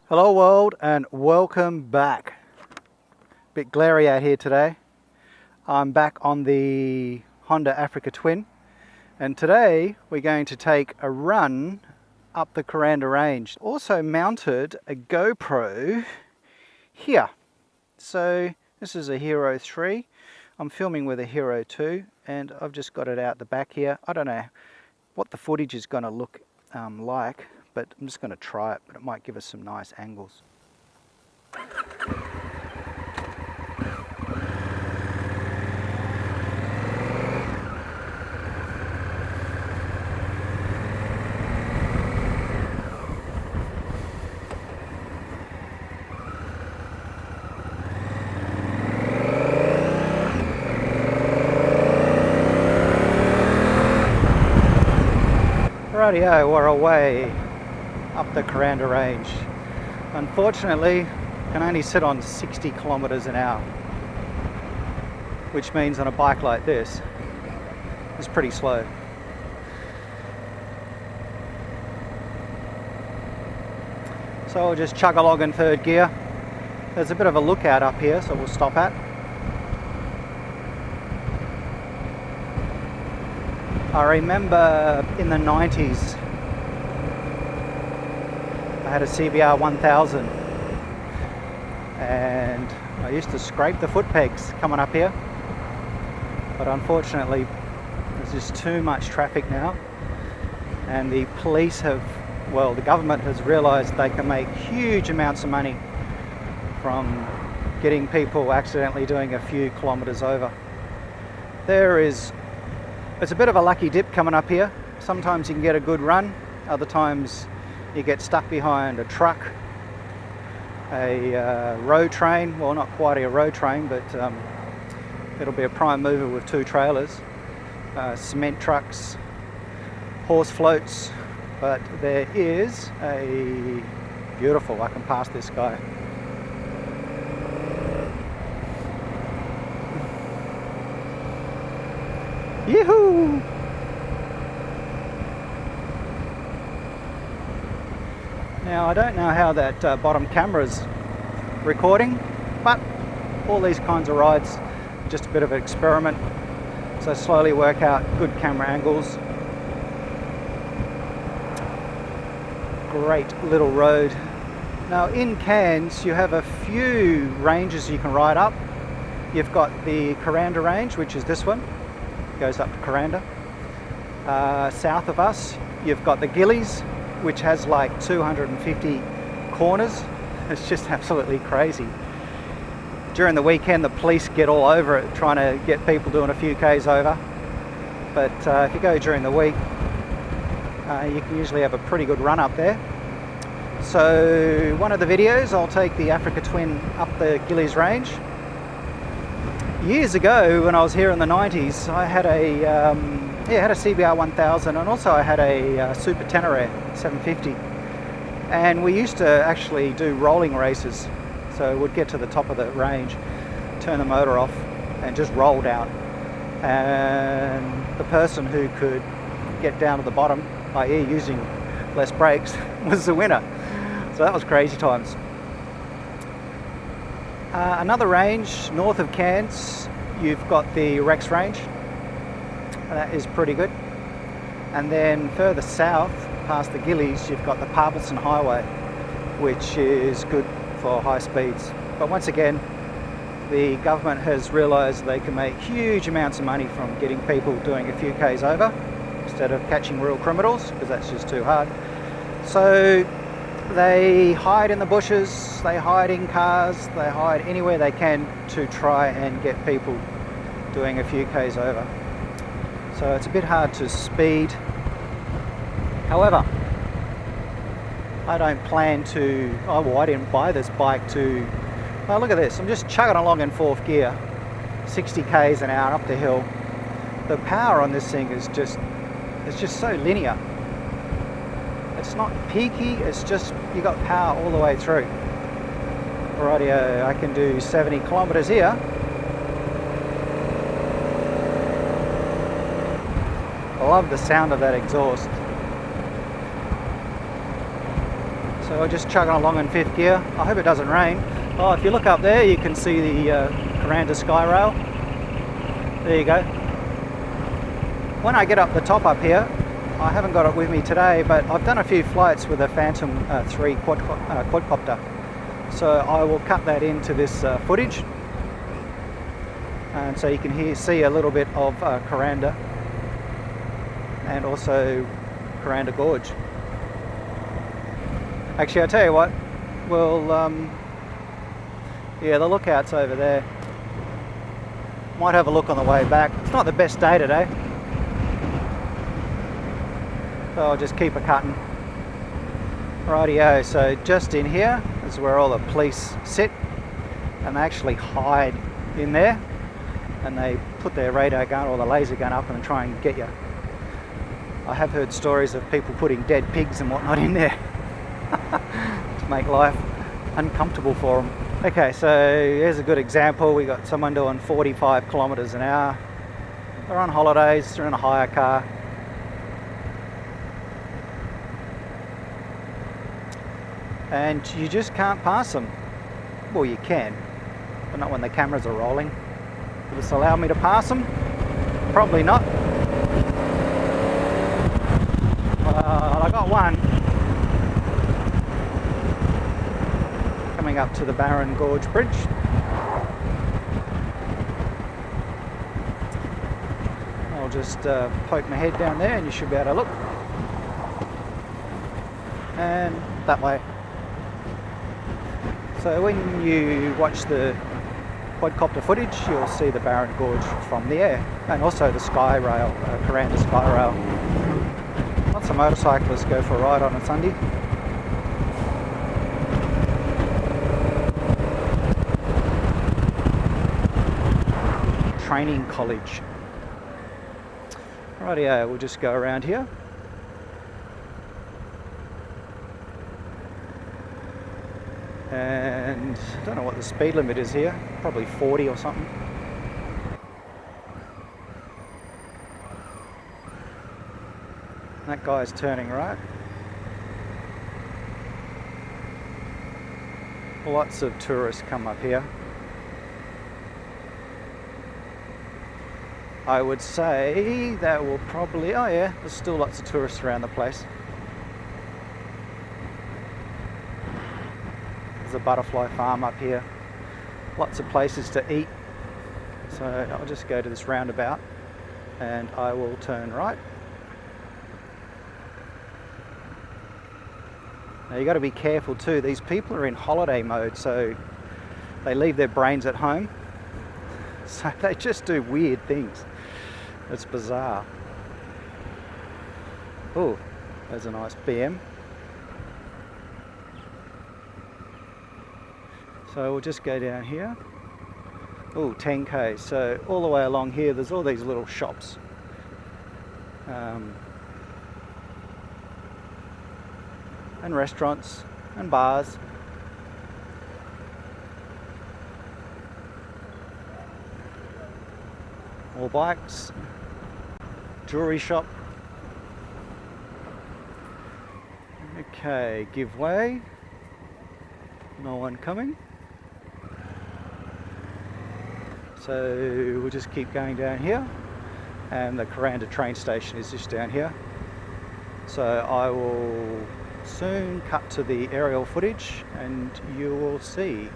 Hello world and welcome back. Bit glary out here today. I'm back on the Honda AfricaTwin and today we're going to take a run up the Kuranda range. Also mounted a GoPro here. So this is a Hero 3. I'm filming with a Hero 2 and I've just got it out the back here. I don't know what the footage is going to look like, but I'm just going to try it, but it might give us some nice angles. Rightio, we're away up the Kuranda range. Unfortunately, can only sit on 60 kilometers an hour, which means on a bike like this, it's pretty slow. So I'll just chug along in third gear. There's a bit of a lookout up here, so we'll stop at. I remember in the 90s, I had a CBR 1000 and I used to scrape the foot pegs coming up here, but unfortunately there's just too much traffic now and the police have, well, the government has realized they can make huge amounts of money from getting people accidentally doing a few kilometers over. It's a bit of a lucky dip coming up here. Sometimes you can get a good run, other times you get stuck behind a truck, a road train, well not quite a road train, but it'll be a prime mover with two trailers, cement trucks, horse floats, but there is a beautiful, I can pass this guy. Yee-hoo! Now I don't know how that bottom camera's recording, but all these kinds of rides are just a bit of an experiment, so slowly work out good camera angles. Great little road. Now in Cairns you have a few ranges you can ride up. You've got the Kuranda range, which is this one. Goes up to Kuranda. South of us you've got the Gillies, which has like 250 corners. It's just absolutely crazy. During the weekend the police get all over it trying to get people doing a few Ks over, but if you go during the week you can usually have a pretty good run up there. So one of the videos I'll take the AfricaTwin up the Gillies range. Years ago, when I was here in the 90s, I had a CBR 1000 and also I had a Super Tenere 750. And we used to actually do rolling races. So we'd get to the top of the range, turn the motor off and just roll down. And the person who could get down to the bottom, i.e. using less brakes, was the winner. So that was crazy times. Another range north of Cairns, you've got the Rex range, that is pretty good. And then further south, past the Gillies, you've got the Parvison Highway, which is good for high speeds. But once again, the government has realised they can make huge amounts of money from getting people doing a few Ks over, instead of catching real criminals, because that's just too hard. So they hide in the bushes, they hide in cars, they hide anywhere they can to try and get people doing a few Ks over. So it's a bit hard to speed. However, I don't plan to, I didn't buy this bike to, look at this, I'm just chugging along in fourth gear, 60 Ks an hour up the hill. The power on this thing is just, it's just so linear. It's not peaky, it's just you got power all the way through. Rightio, I can do 70 kilometers here. I love the sound of that exhaust. So we're just chugging along in 5th gear. I hope it doesn't rain. Oh, if you look up there, you can see the Kuranda sky rail. There you go. When I get up the top up here, I haven't got it with me today, but I've done a few flights with a Phantom 3 quadcopter. So I will cut that into this footage. And so you can see a little bit of Kuranda and also Kuranda Gorge. Actually, I'll tell you what, we'll, yeah, the lookout's over there. Might have a look on the way back. It's not the best day today, so I'll just keep a cutting. Rightio, so just in here is where all the police sit, and they actually hide in there, and they put their radar gun or the laser gun up and try and get you. I have heard stories of people putting dead pigs and whatnot in there to make life uncomfortable for them. Okay, so here's a good example. We got someone doing 45 kilometers an hour. They're on holidays, they're in a hire car. And you just can't pass them. Well, you can, but not when the cameras are rolling. Will this allow me to pass them? Probably not. Well, I got one coming up to the Barron Gorge Bridge. I'll just poke my head down there and you should be able to look. And that way. So when you watch the quadcopter footage, you'll see the Barron Gorge from the air, and also the sky rail, Kuranda sky rail. Lots of motorcyclists go for a ride on a Sunday. Training college. Rightio, we'll just go around here. And I don't know what the speed limit is here, probably 40 or something. That guy's turning right. Lots of tourists come up here. I would say that will probably, oh yeah, there's still lots of tourists around the place. There's a butterfly farm up here. Lots of places to eat. So I'll just go to this roundabout and I will turn right. Now you got to be careful too. These people are in holiday mode, so they leave their brains at home. So they just do weird things. It's bizarre. Oh, there's a nice BM. So we'll just go down here. Oh, 10k. So all the way along here, there's all these little shops. And restaurants and bars. More bikes. Jewelry shop. Okay, give way. No one coming. So we'll just keep going down here, and the Kuranda train station is just down here. So I will soon cut to the aerial footage and you will see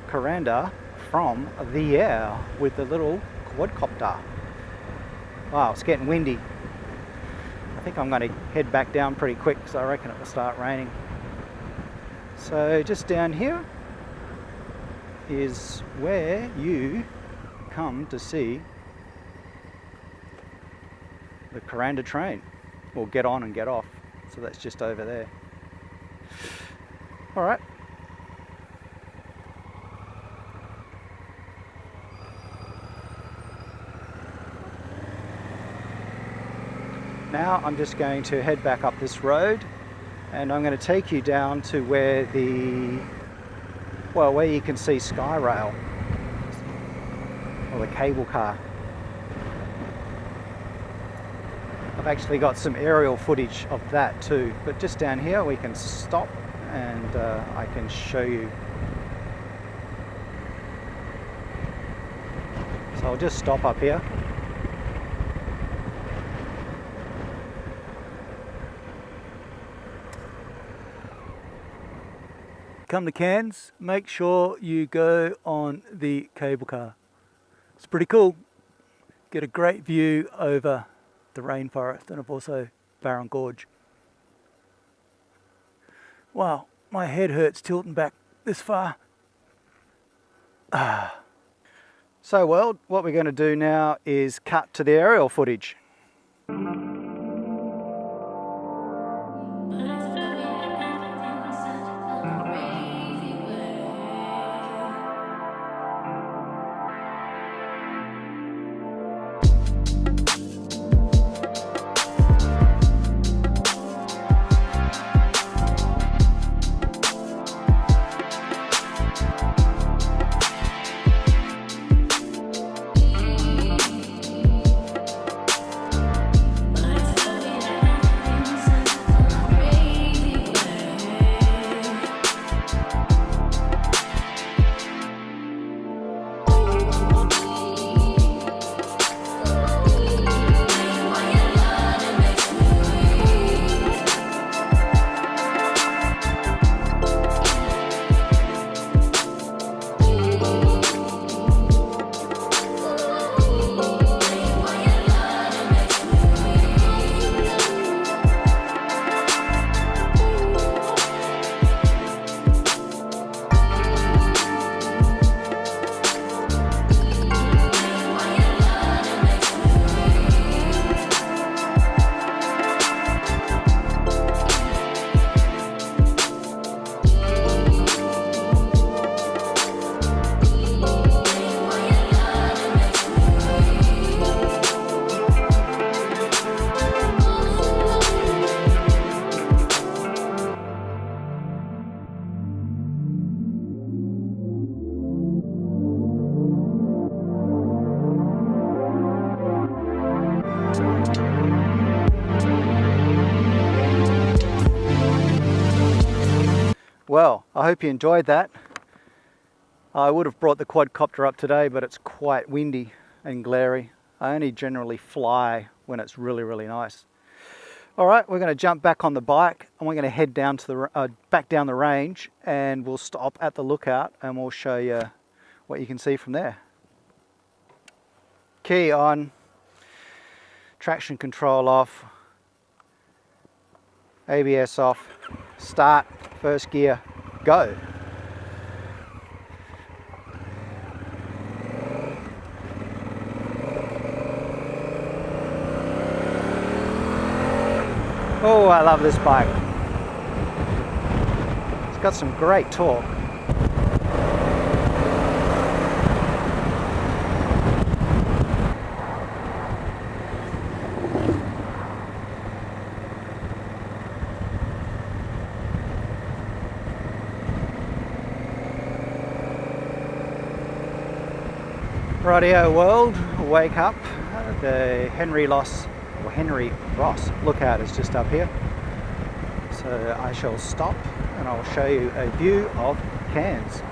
Kuranda from the air with the little quadcopter. Wow, it's getting windy. I think I'm going to head back down pretty quick because I reckon it will start raining. So just down here is where you come to see the Kuranda train, or get on and get off. So that's just over there. All right. Now I'm just going to head back up this road, and I'm going to take you down to where where you can see Sky Rail, or the cable car. I've actually got some aerial footage of that too, but just down here we can stop and I can show you. So I'll just stop up here. Come to Cairns, make sure you go on the cable car. It's pretty cool. Get a great view over the rainforest and of also Barron Gorge. Wow, my head hurts tilting back this far. So world, what we're going to do now is cut to the aerial footage. Well, I hope you enjoyed that. I would have brought the quadcopter up today, but it's quite windy and glary. I only generally fly when it's really, really nice. All right, we're going to jump back on the bike and we're going to head down to the back down the range, and we'll stop at the lookout and we'll show you what you can see from there. Key on, traction control off, ABS off, start, first gear, go. Oh, I love this bike. It's got some great torque. Rightio world, wake up. The Henry Ross lookout is just up here. So I shall stop and I'll show you a view of Cairns.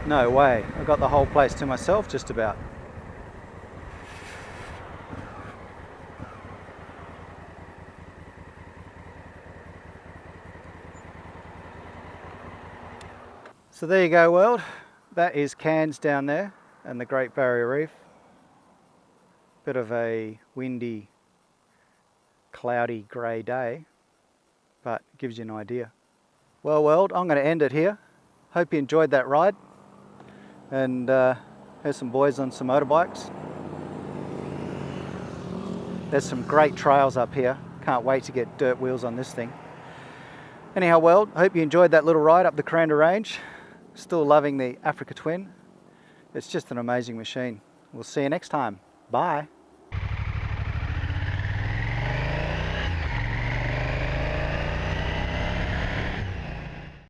No way, I've got the whole place to myself just about. So there you go world, that is Cairns down there and the Great Barrier Reef. Bit of a windy, cloudy, grey day, but gives you an idea. Well world, I'm going to end it here. Hope you enjoyed that ride, and here's some boys on some motorbikes. There's some great trails up here, can't wait to get dirt wheels on this thing. Anyhow world, hope you enjoyed that little ride up the Kuranda range. Still loving the AfricaTwin. It's just an amazing machine. We'll see you next time. Bye.